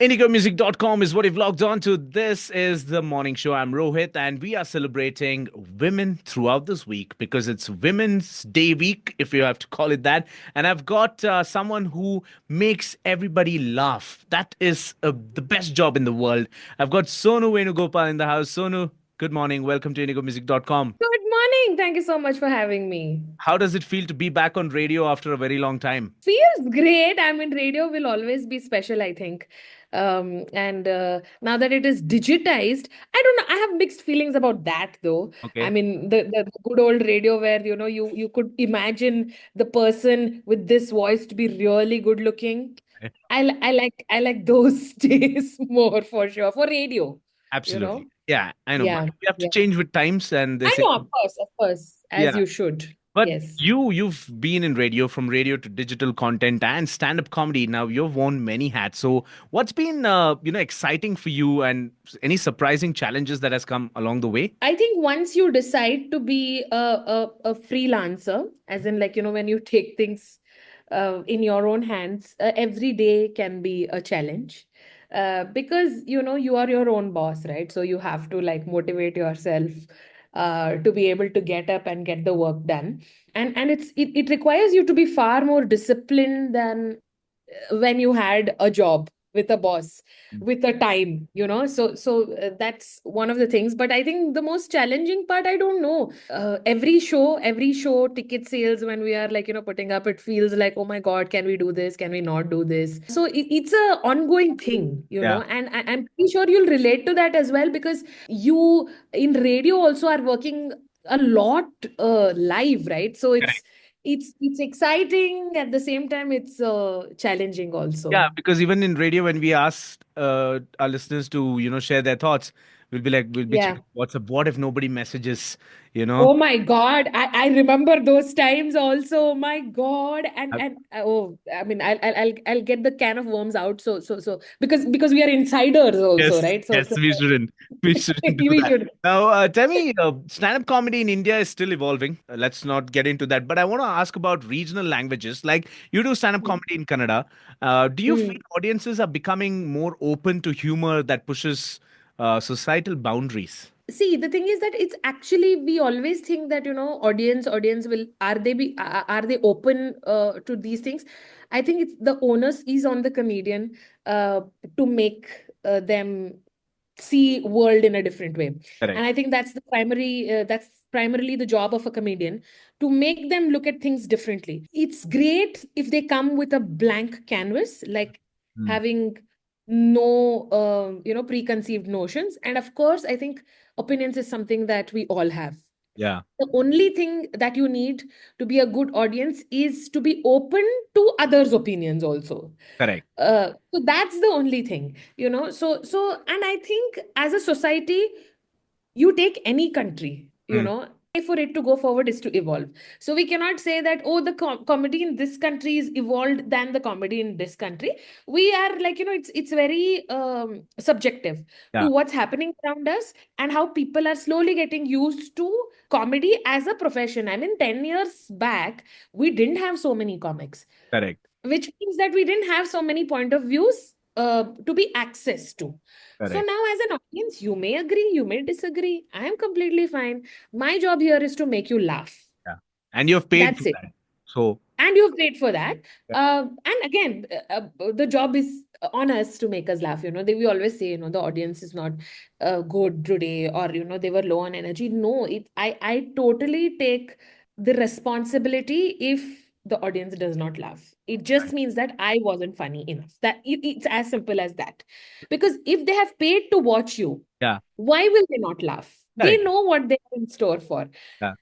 IndigoMusic.com is what you've logged on to. This is the morning show. I'm Rohit, and we are celebrating women throughout this week because it's Women's Day week, if you have to call it that. And I've got someone who makes everybody laugh. That is the best job in the world. I've got Sonu Venugopal in the house. Sonu, good morning. Welcome to IndigoMusic.com. Good morning. Thank you so much for having me. How does it feel to be back on radio after a very long time? Feels great. I mean, radio will always be special, I think. And now that it is digitized, I don't know. I have mixed feelings about that, though. I Okay. mean, the good old radio where you could imagine the person with this voice to be really good looking. I like those days more for sure for radio. You Absolutely. know, Yeah, I know. But yeah, we have to yeah. change with times, and they I say, know, of course, as yeah. you should. But Yes. you've been in radio, from radio to digital content and stand-up comedy. Now you've worn many hats. So what's been exciting for you, and any surprising challenges that has come along the way? I think once you decide to be a freelancer, as in like, when you take things in your own hands, every day can be a challenge. Because, you are your own boss, right? So you have to like motivate yourself to be able to get up and get the work done. And it requires you to be far more disciplined than when you had a job with a boss with a time, that's one of the things. But I think the most challenging part, I don't know, every show ticket sales, when we are like, putting up, it feels like, oh my god, can we do this, can we not do this? So it's a ongoing thing, Yeah, and I'm pretty sure you'll relate to that as well, because you in radio also are working a lot live, right? So it's correct. it's exciting, at the same time it's challenging Yeah, also. because even in radio, when we ask our listeners to share their thoughts, we'll be Yeah. checking WhatsApp. What if nobody messages? You know. Oh my God, I remember those times also. Oh my God, and I mean, I'll get the can of worms out. So because we are insiders also, Yes, right? So yes, so we shouldn't. We shouldn't do we that. should. Now, tell me, stand-up comedy in India is still evolving. Let's not get into that. But I want to ask about regional languages. Like you do stand-up comedy in Canada. Do you feel Mm. audiences are becoming more open to humor that pushes societal boundaries? See, the thing is that it's actually, we always think that, audience will, are they open to these things? I think it's the onus is on the comedian uh, to make them see world in a different way. And Correct. I think that's primarily the job of a comedian, to make them look at things differently. It's great if they come with a blank canvas, like Mm. having no preconceived notions. And of course, I think opinions is something that we all have. Yeah. The only thing that you need to be a good audience is to be open to others' opinions also. Correct. So that's the only thing, and I think as a society, you take any country, Mm. for it to go forward is to evolve. So we cannot say that, oh, the comedy in this country is evolved than the comedy in this country. We are like, it's very subjective to Yeah. what's happening around us, and how people are slowly getting used to comedy as a profession. I mean, 10 years back, we didn't have so many comics, Correct. which means that we didn't have so many point of views to be accessed to. So Correct. now, as an audience, you may agree, you may disagree. I am completely fine. My job here is to make you laugh. Yeah. And you've paid for That's it. that. So. And you've paid for that. Yeah. And again, the job is on us to make us laugh. We always say, the audience is not good today, or they were low on energy. No, I totally take the responsibility if the audience does not laugh. It just means that I wasn't funny enough. It's as simple as that. Because if they have paid to watch you, Yeah. why will they not laugh? They Correct. know what they are in store for. Yeah.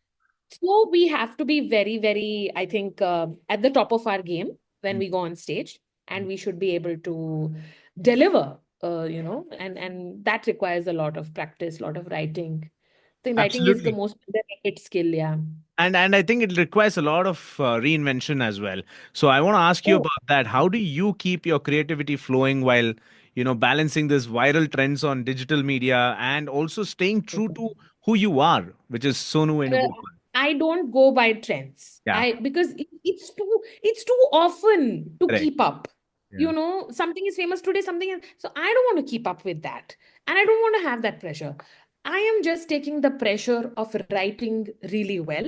So we have to be very, very, I think, at the top of our game when Mm. we go on stage, Mm. and we should be able to deliver, and that requires a lot of practice, a lot of writing. I think writing is the Absolutely. most underrated skill, yeah. And I think it requires a lot of reinvention as well. So I want to ask you Oh, about that. How do you keep your creativity flowing while balancing this viral trends on digital media and also staying true to who you are, which is Sonu uh, Venugopal? I don't go by trends. Yeah. Because it's too often to Correct. keep up. Yeah. something is famous today, something is, so I don't want to keep up with that, and I don't want to have that pressure. I am just taking the pressure of writing really well,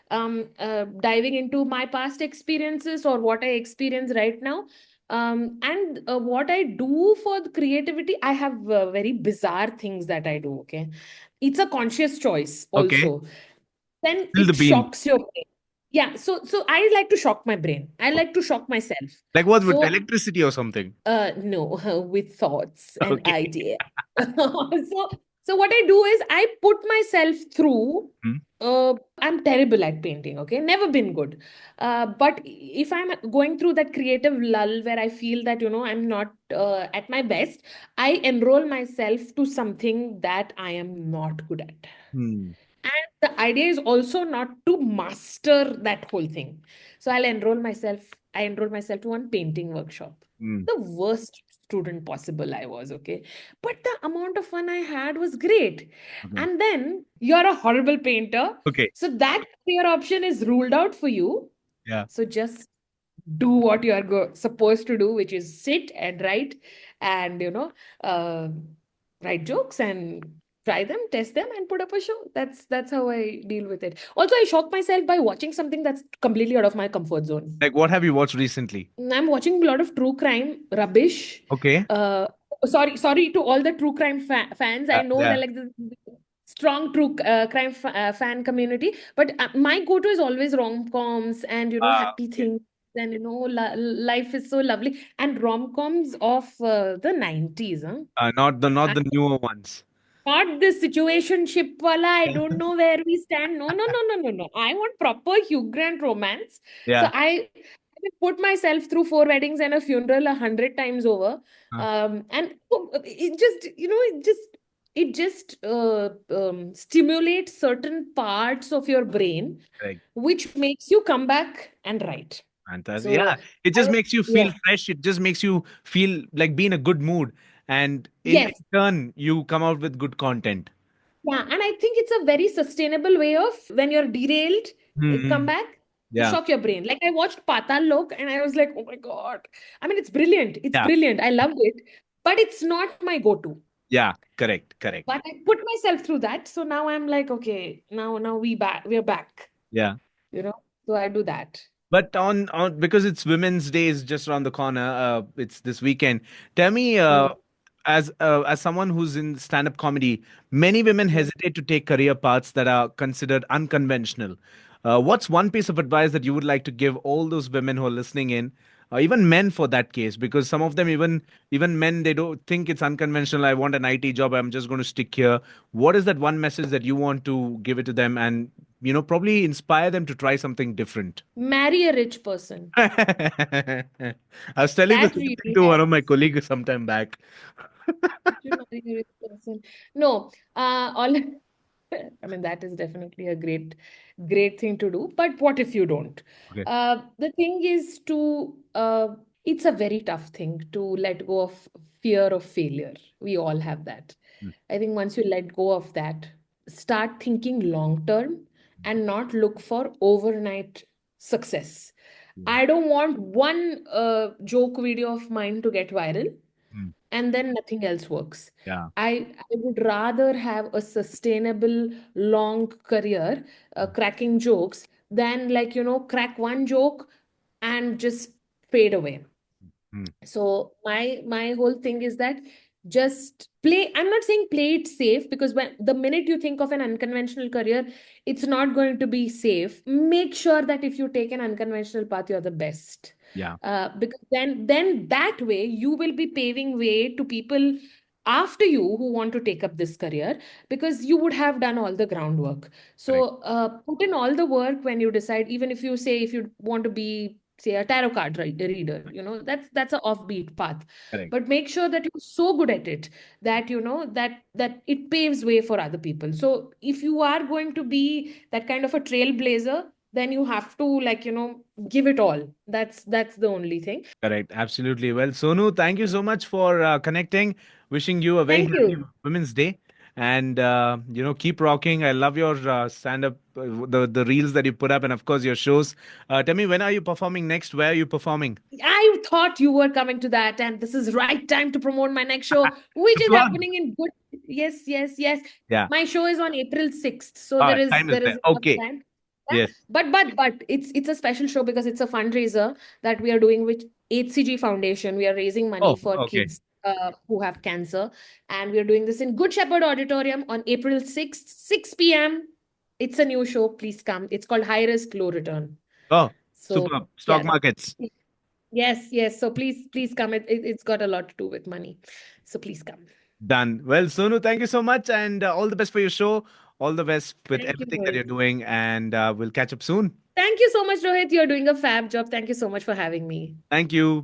diving into my past experiences or what I experience right now. And what I do for the creativity, I have very bizarre things that I do. Okay, it's a conscious choice Okay. also. Then Spill the it beans. shocks your brain. Yeah, so I like to shock my brain. I like to shock myself. Like what, with So electricity or something? no, with thoughts and Okay. idea. So what I do is I put myself through. Hmm. I'm terrible at painting. Okay, never been good. But if I'm going through that creative lull where I feel that I'm not at my best, I enroll myself to something that I am not good at. Hmm. And the idea is also not to master that whole thing. So I enroll myself to one painting workshop. Hmm. The worst student possible I was, okay? But the amount of fun I had was great. Okay. And then you're a horrible painter. Okay. So that career option is ruled out for you. Yeah. So just do what you are supposed to do, which is sit and write and, uh, write jokes and try them, test them, and put up a show. That's how I deal with it. Also, I shock myself by watching something that's completely out of my comfort zone. Like what have you watched recently? I'm watching a lot of true crime rubbish. Okay. Uh, sorry to all the true crime fans. I know Yeah. that like the strong true crime fan community, but my go-to is always rom-coms and happy Okay. things. And life is so lovely. And rom-coms of the 90s, huh? Not the newer ones. Not this situationship wala. I don't know where we stand. No, no, no, no, no, no. I want proper Hugh Grant romance. So Yeah. I put myself through four weddings and a funeral 100 times over. Huh. And it just, stimulates certain parts of your brain, Correct. which makes you come back and write. Fantastic. So Yeah. It just makes you yeah, feel fresh. It just makes you feel like be in a good mood. And in yes. turn, you come out with good content. Yeah, and I think it's a very sustainable way of when you're derailed, come Hmm. back, Yeah. shock your brain. Like I watched Patal Lok and I was like, oh my God. I mean, it's brilliant. It's Yeah. brilliant. I loved it, but it's not my go-to. Yeah. Correct. Correct. But I put myself through that. So now I'm like, okay, now we're back, Yeah. you know. So I do that. But on because it's Women's Day is just around the corner. It's this weekend. Tell me, Mm, as someone who's in stand-up comedy, many women mm. hesitate to take career paths that are considered unconventional. What's one piece of advice that you would like to give all those women who are listening in, or even men for that case? Because some of them, even men, they don't think it's unconventional. I want an IT job. I'm just going to stick here. What is that one message that you want to give it to them, and probably inspire them to try something different? Marry a rich person. I was telling the That same thing really to one of my helps. colleagues sometime back. You marry a rich person. No, all I mean, that is definitely a great thing to do. But what if you don't? Okay. The thing is it's a very tough thing to let go of fear of failure. We all have that. Mm. I think once you let go of that, start thinking long term and not look for overnight success. Mm. I don't want one joke video of mine to get viral Mm. and then nothing else works. Yeah. I would rather have a sustainable long career cracking jokes than crack one joke and just fade away. Mm. So my whole thing is that just play. I'm not saying play it safe, because when the minute you think of an unconventional career, it's not going to be safe. Make sure that if you take an unconventional path, you're the best. Yeah. Because then that way you will be paving way to people after you who want to take up this career, because you would have done all the groundwork. Correct. So put in all the work when you decide, even if you say if you want to be, say, a tarot card reader, that's an offbeat path. Correct. But make sure that you're so good at it that that it paves way for other people. So if you are going to be that kind of a trailblazer, then you have to give it all. That's the only thing. Correct. Absolutely. Well, Sonu, thank you so much for connecting. Wishing you a very Thank happy you. Women's Day, and keep rocking. I love your stand-up the reels that you put up, and of course your shows. Tell me, when are you performing next? Where are you performing? I thought you were coming to that, and this is right time to promote my next show, which To is plug. happening in good. Yes, yes, yes. Yeah. My show is on April 6th, so there is Time is there there. is enough Okay. time. Yeah, Yes. but it's a special show because it's a fundraiser that we are doing with HCG Foundation. We are raising money Oh, for okay. kids who have cancer, and we are doing this in Good Shepherd Auditorium on April 6th, 6 p.m. It's a new show. Please come. It's called High Risk Low Return. Oh, So superb. Stock yeah. markets. Yes, yes. So please come. It's got a lot to do with money. So please come. Done. Well, Sonu, thank you so much, and all the best for your show. All the best with Thank you, everything that you're Rohit. doing, and we'll catch up soon. Thank you so much, Rohit. You're doing a fab job. Thank you so much for having me. Thank you.